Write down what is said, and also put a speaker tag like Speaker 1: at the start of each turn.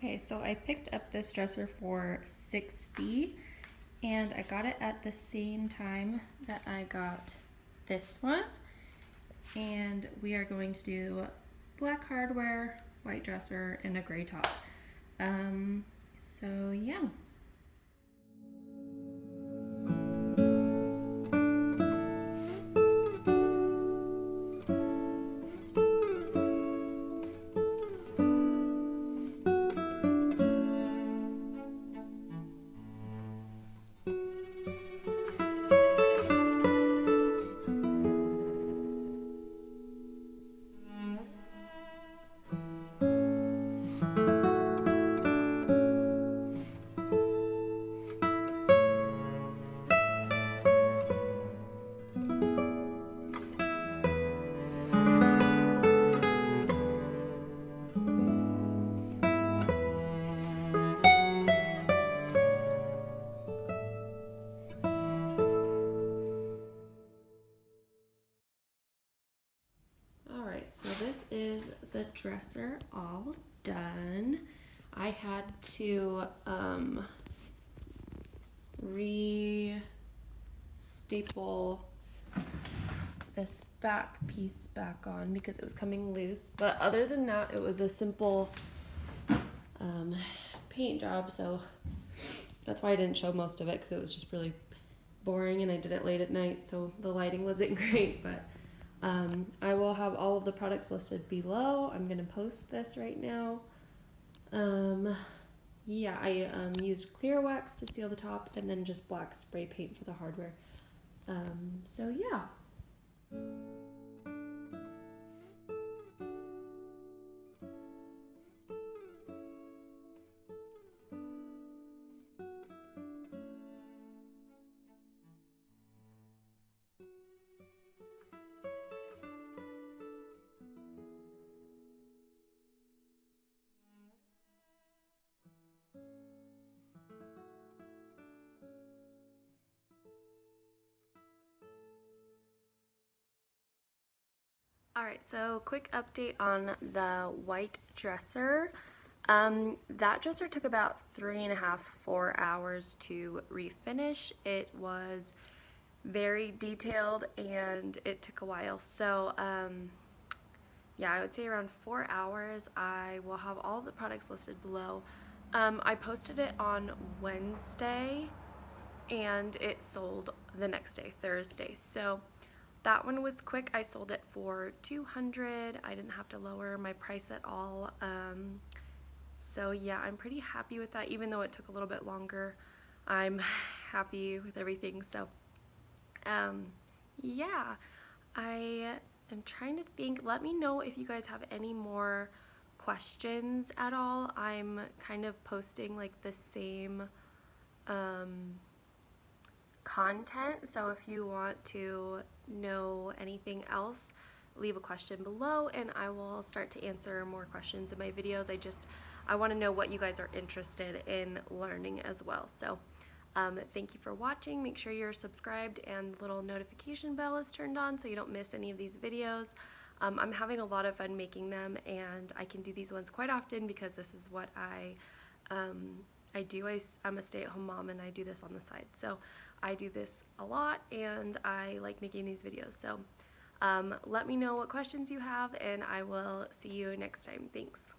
Speaker 1: Okay, so I picked up this dresser for $60 and I got it at the same time that I got this one. And we are going to do black hardware, white dresser, and a gray top. So yeah. Alright, so this is the dresser all done. I had to re-staple this back piece back on because it was coming loose, but other than that it was a simple paint job, so that's why I didn't show most of it because it was just really boring and I did it late at night, so the lighting wasn't great. But I will have all of the products listed below. I'm gonna post this right now. Yeah, I used clear wax to seal the top and then just black spray paint for the hardware. So yeah. Alright, so quick update on the white dresser. That dresser took about 3.5, 4 hours to refinish. It was very detailed and it took a while. So yeah, I would say around 4 hours. I will have all of the products listed below. I posted it on Wednesday and it sold the next day, Thursday. So that one was quick. I sold it for $200. I didn't have to lower my price at all. So yeah, I'm pretty happy with that. Even though it took a little bit longer, I'm happy with everything. So yeah, I am trying to think. Let me know if you guys have any more questions at all. I'm kind of posting like the same content, so if you want to know anything else, leave a question below and I will start to answer more questions in my videos. I want to know what you guys are interested in learning as well. So thank you for watching. Make sure you're subscribed and the little notification bell is turned on so you don't miss any of these videos. I'm having a lot of fun making them and I can do these ones quite often because this is what I do. I'm a stay-at-home mom and I do this on the side. So I do this a lot and I like making these videos. So let me know what questions you have and I will see you next time. Thanks.